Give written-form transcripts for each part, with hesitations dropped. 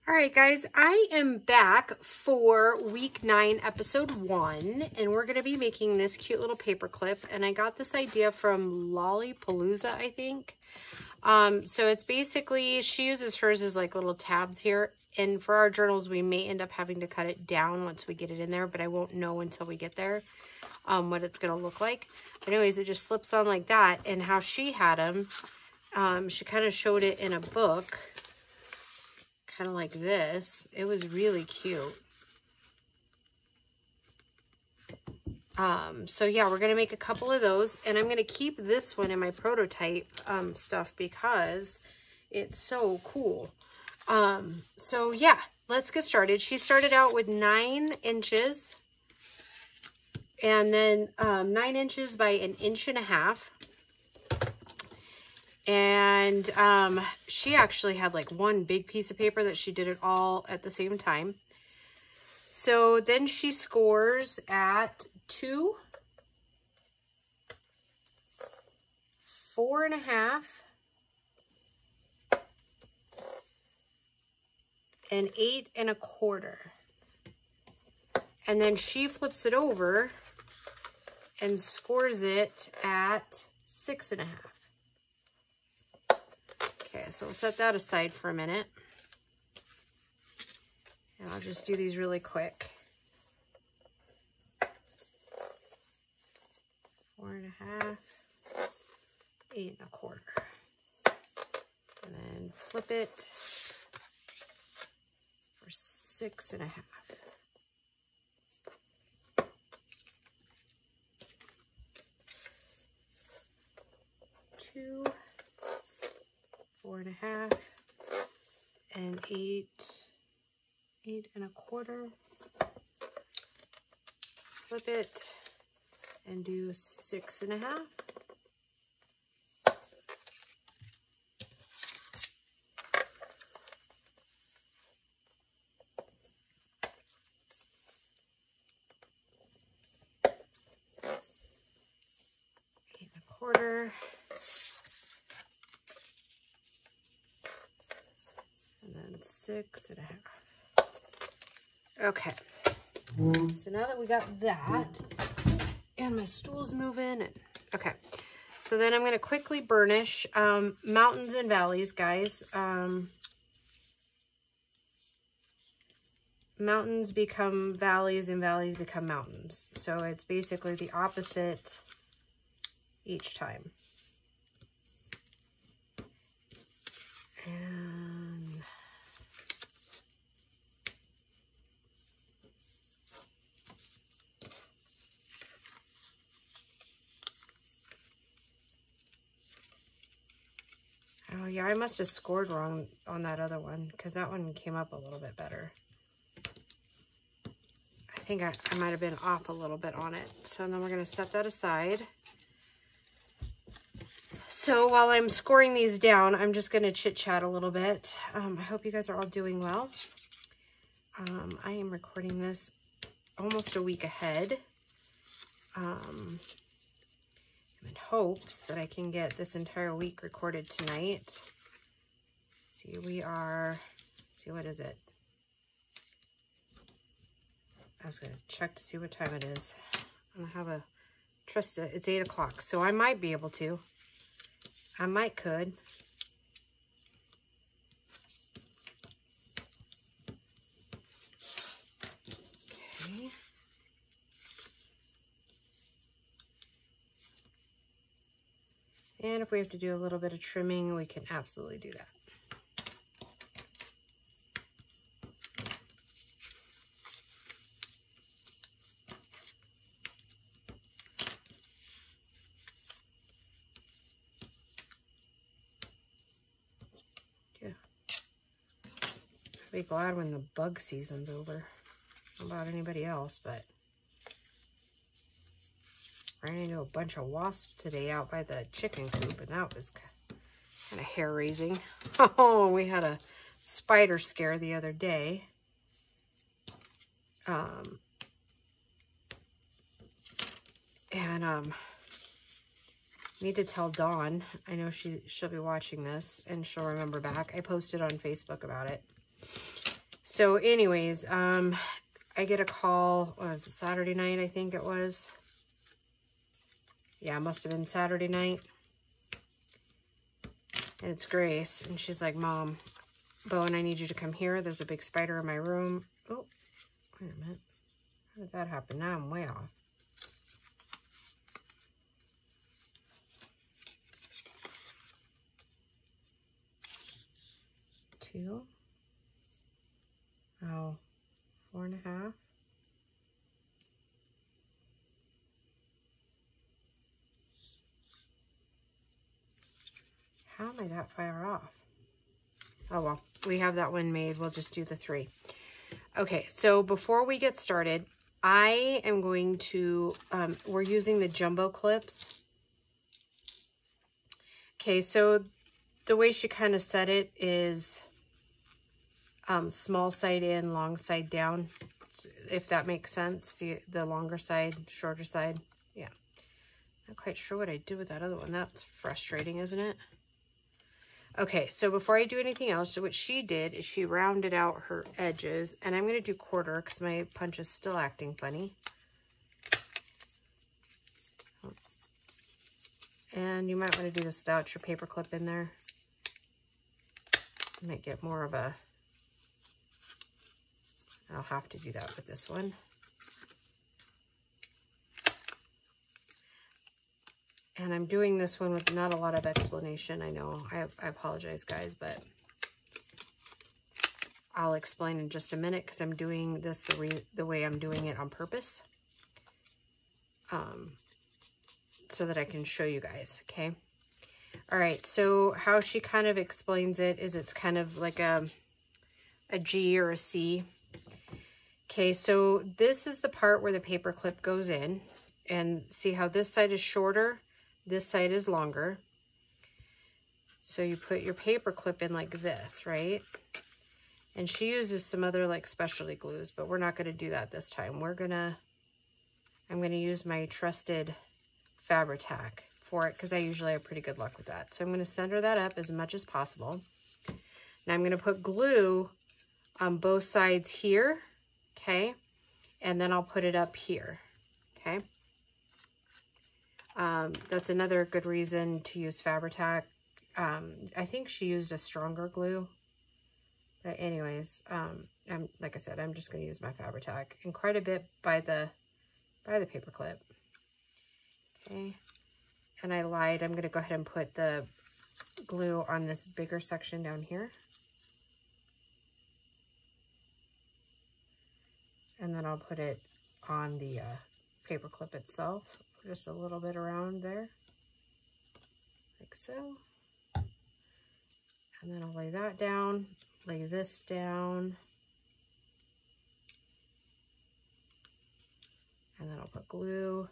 All right, guys, I am back for week 9, episode 1, and we're going to be making this cute little paper clip, and I got this idea from Lollapalooza, I think. So it's basically, she uses hers as like little tabs here, and for our journals, we may end up having to cut it down once we get it in there, but I won't know until we get there what it's going to look like. But anyways, it just slips on like that, and how she had them, she kind of showed it in a book, kind of like this. It was really cute. So yeah, we're going to make a couple of those, and I'm going to keep this one in my prototype stuff because it's so cool. So yeah, let's get started. She started out with 9 inches and then 9 inches by 1.5 inches. And she actually had like one big piece of paper that she did it all at the same time. So then she scores at 2, 4.5, and 8.25. And then she flips it over and scores it at 6.5. Okay, so we'll set that aside for a minute. And I'll just do these really quick. 4.5, 8.25. And then flip it for 6.5. 2, 4.5, and 8.25. Flip it and do 6.5. And then 6.5. Okay. So now that we got that, and my stool's moving, and okay. So then I'm going to quickly burnish mountains and valleys, guys. Mountains become valleys and valleys become mountains. So it's basically the opposite each time. And oh yeah, I must have scored wrong on that other one because that one came up a little bit better. I think I might have been off a little bit on it. So then we're going to set that aside. So while I'm scoring these down, I'm just going to chit-chat a little bit. I hope you guys are all doing well. I am recording this almost a week ahead. I'm in hopes that I can get this entire week recorded tonight. See, what is it? I was going to check to see what time it is. I don't have a trust it. It's 8 o'clock, so I might be able to. I might could. Okay. And if we have to do a little bit of trimming, we can absolutely do that. I'll be glad when the bug season's over. I don't know about anybody else, but ran into a bunch of wasps today out by the chicken coop, and that was kind of hair-raising. Oh, we had a spider scare the other day. Need to tell Dawn. I know she'll be watching this, and she'll remember back. I posted on Facebook about it. So anyways, I get a call, what was it, Saturday night, I think it was. Yeah, it must have been Saturday night. And it's Grace, and she's like, Mom, Bowen, I need you to come here. There's a big spider in my room. Oh, wait a minute. How did that happen? Now I'm way off. Two. Oh, 4.5. How am I that far off? Oh, well, we have that one made. We'll just do the 3. Okay, so before we get started, I am going to, we're using the jumbo clips. Okay, so the way she kind of said it is small side in, long side down, if that makes sense. See the longer side, shorter side. Yeah. Not quite sure what I did with that other one. That's frustrating, isn't it? Okay, so before I do anything else, so what she did is she rounded out her edges, and I'm going to do quarter because my punch is still acting funny. And you might want to do this without your paper clip in there. You might get more of a, I'll have to do that with this one. And I'm doing this one with not a lot of explanation. I know, I apologize, guys, but I'll explain in just a minute because I'm doing this the way I'm doing it on purpose. So that I can show you guys, okay? All right, so how she kind of explains it is it's kind of like a G or a C. Okay, so this is the part where the paper clip goes in. And see how this side is shorter? This side is longer. So you put your paper clip in like this, right? And she uses some other like specialty glues, but we're not going to do that this time. I'm going to use my trusted Fabri-Tac for it because I usually have pretty good luck with that. So I'm going to center that up as much as possible. Now I'm going to put glue on both sides here, okay? And then I'll put it up here, okay? That's another good reason to use Fabri-Tac. I think she used a stronger glue. But anyways, like I said, I'm just going to use my Fabri-Tac and quite a bit by the paper clip. Okay. And I lied. I'm going to go ahead and put the glue on this bigger section down here. And then I'll put it on the paper clip itself. Just a little bit around there, like so. And then I'll lay that down, lay this down. And then I'll put glue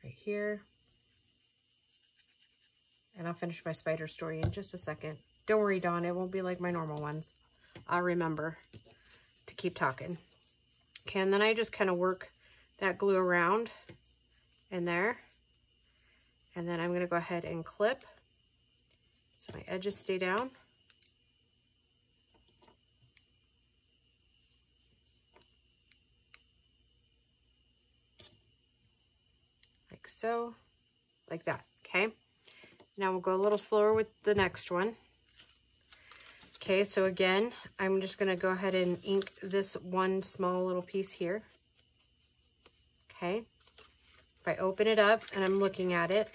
right here. And I'll finish my spider story in just a second. Don't worry, Dawn, it won't be like my normal ones. I'll remember to keep talking. Okay, and then I just kind of work that glue around in there. And then I'm going to go ahead and clip so my edges stay down. Like so, like that, okay? Now we'll go a little slower with the next one. Okay, so again, I'm just going to go ahead and ink this one small little piece here. Okay. If I open it up and I'm looking at it,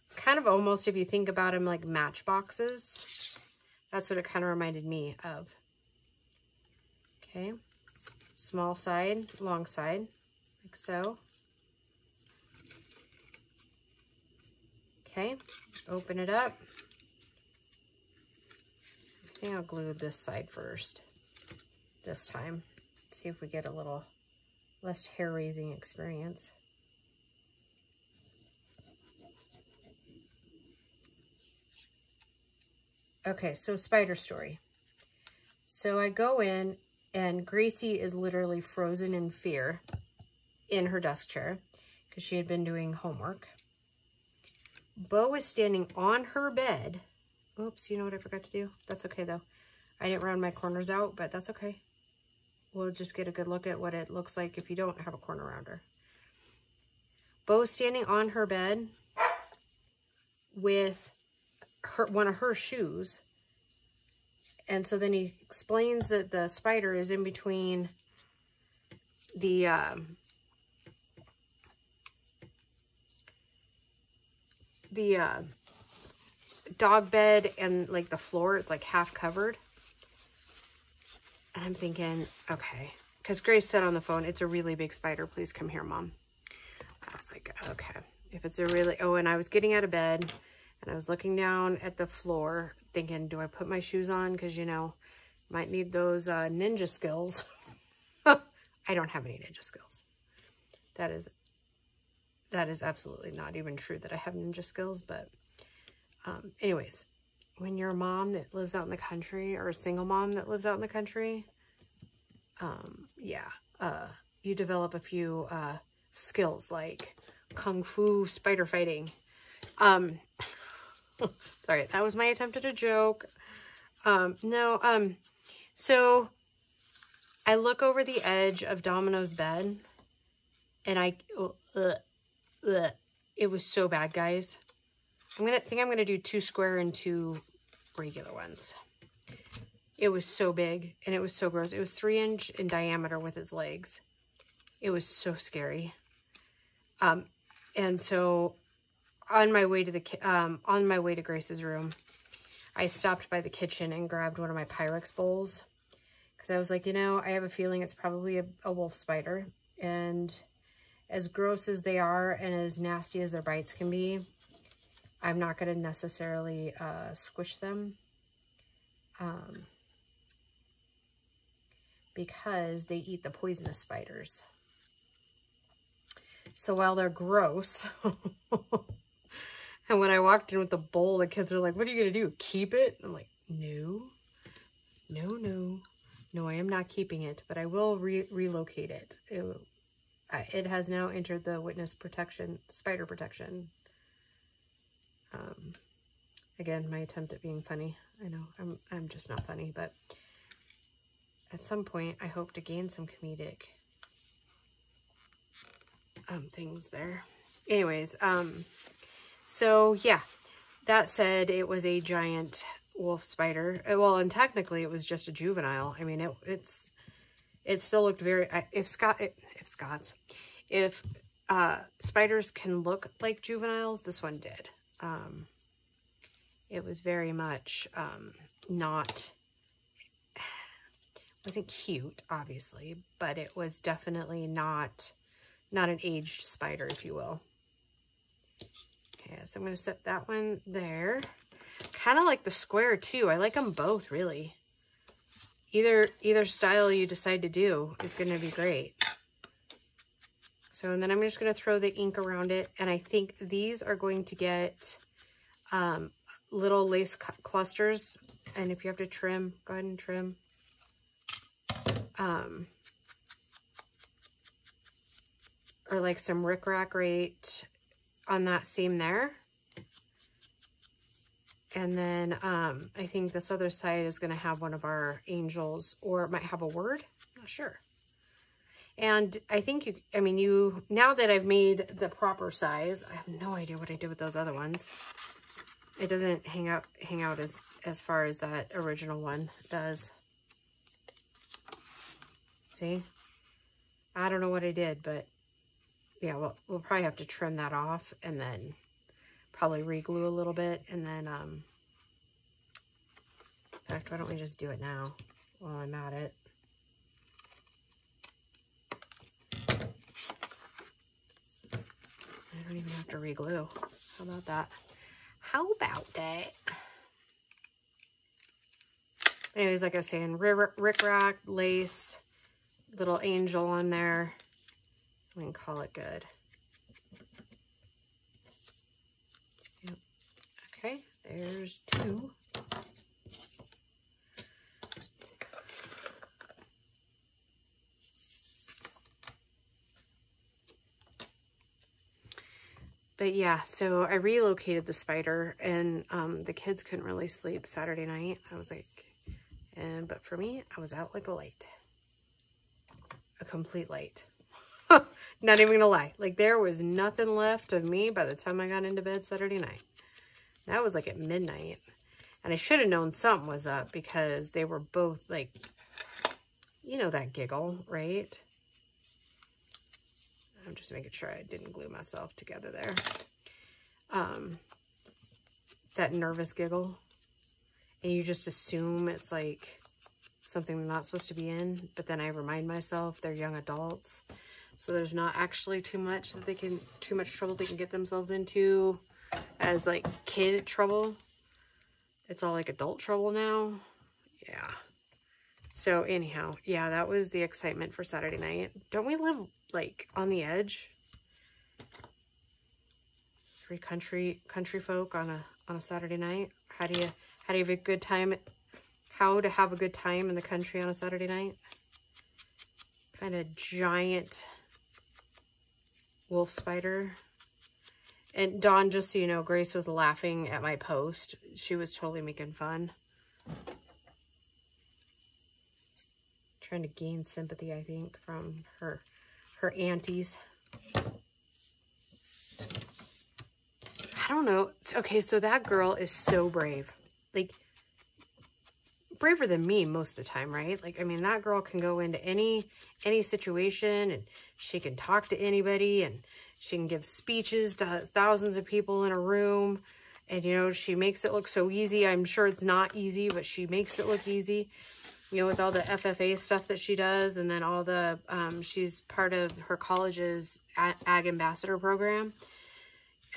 it's kind of almost, if you think about them like matchboxes, that's what it kind of reminded me of. Okay, small side, long side, like so. Okay, open it up. I think I'll glue this side first this time. See if we get a little less hair-raising experience. Okay, so spider story. So I go in and Gracie is literally frozen in fear in her desk chair because she had been doing homework. Bo is standing on her bed. Oops, you know what I forgot to do? That's okay though. I didn't round my corners out, but that's okay. We'll just get a good look at what it looks like if you don't have a corner rounder. Bo's standing on her bed with one of her shoes. And so then he explains that the spider is in between the dog bed and like the floor. It's like half covered. And I'm thinking, okay, because Grace said on the phone, it's a really big spider. Please come here, Mom. I was like, okay, if it's a really, oh, and I was getting out of bed and I was looking down at the floor thinking, do I put my shoes on? Because, you know, might need those ninja skills. I don't have any ninja skills. That is absolutely not even true that I have ninja skills. But anyways, when you're a mom that lives out in the country or a single mom that lives out in the country, you develop a few skills like kung fu spider fighting. Sorry, that was my attempt at a joke. So I look over the edge of Domino's bed and it was so bad, guys. I'm gonna do 2 square and 2 regular ones. It was so big and it was so gross. It was 3 inch in diameter with its legs. It was so scary. And so on my way to Grace's room, I stopped by the kitchen and grabbed one of my Pyrex bowls because I was like, you know, I have a feeling it's probably a wolf spider, and as gross as they are and as nasty as their bites can be, I'm not going to necessarily squish them because they eat the poisonous spiders. So while they're gross, and when I walked in with the bowl, the kids are like, what are you going to do? Keep it? I'm like, no, I am not keeping it, but I will relocate it. It has now entered the witness protection, spider protection. Again, my attempt at being funny. I know I'm just not funny, but at some point I hope to gain some comedic things there. Anyways, so yeah, that said, it was a giant wolf spider. Well, and technically it was just a juvenile. I mean, it still looked very, if spiders can look like juveniles, this one did. It was very much wasn't cute, obviously, but it was definitely not an aged spider, if you will. Okay, so I'm going to set that one there. Kind of like the square too. I like them both, really. Either style you decide to do is going to be great. So, and then I'm just going to throw the ink around it, and I think these are going to get little lace clusters, and if you have to trim, go ahead and trim. Or like some rickrack right on that seam there. And then I think this other side is going to have one of our angels, or it might have a word. I'm not sure. And I think now that I've made the proper size, I have no idea what I did with those other ones. It doesn't hang out as far as that original one does. See? I don't know what I did, but yeah, we'll probably have to trim that off and then probably re-glue a little bit. And then, in fact, why don't we just do it now while I'm at it? I don't even have to re-glue. How about that? How about that? Anyways, like I was saying, rickrack, lace, little angel on there. We can call it good. Yep. Okay, there's 2. But yeah, so I relocated the spider, and the kids couldn't really sleep Saturday night. I was like, But for me, I was out like a light. A complete light. Not even gonna lie. Like, there was nothing left of me by the time I got into bed Saturday night. That was like at midnight. And I should have known something was up because they were both like, you know, that giggle, right? I'm just making sure I didn't glue myself together there. That nervous giggle. And you just assume it's like something they're not supposed to be in. But then I remind myself they're young adults. So there's not actually too much trouble they can get themselves into as like kid trouble. It's all like adult trouble now. Yeah. So anyhow, yeah, that was the excitement for Saturday night. Don't we live like on the edge? Free country folk on a Saturday night. How do you have a good time? How to have a good time in the country on a Saturday night? Kind of giant wolf spider. And Dawn, just so you know, Grace was laughing at my post. She was totally making fun. Trying to gain sympathy, I think, from her aunties. I don't know. Okay, so that girl is so brave. Like, braver than me most of the time, right? Like, I mean, that girl can go into any situation, and she can talk to anybody, and she can give speeches to thousands of people in a room. And, you know, she makes it look so easy. I'm sure it's not easy, but she makes it look easy. You know, with all the FFA stuff that she does, and then all the, she's part of her college's Ag Ambassador program.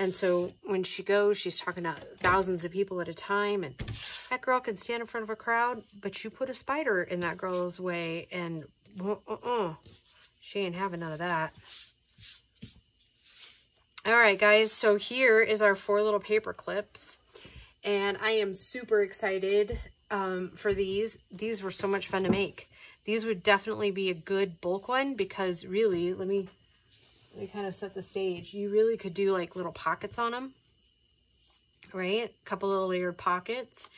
And so when she goes, she's talking to thousands of people at a time, and that girl can stand in front of a crowd, but you put a spider in that girl's way, and she ain't having none of that. All right, guys, so here is our 4 little paper clips, and I am super excited for these. These were so much fun to make. These would definitely be a good bulk one because really, let me kind of set the stage. You really could do like little pockets on them, right? A couple little layered pockets.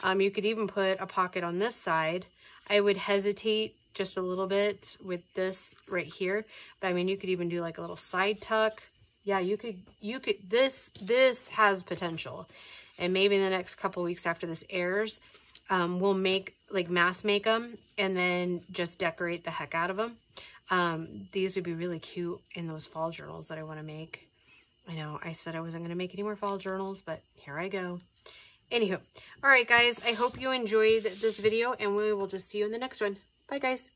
You could even put a pocket on this side. I would hesitate just a little bit with this right here, but I mean, you could even do like a little side tuck. Yeah, you could, this has potential. And maybe in the next couple weeks after this airs, we'll mass make them and then just decorate the heck out of them. These would be really cute in those fall journals that I want to make. I know I said I wasn't going to make any more fall journals, but here I go. Anywho, all right, guys, I hope you enjoyed this video, and we will just see you in the next one. Bye, guys.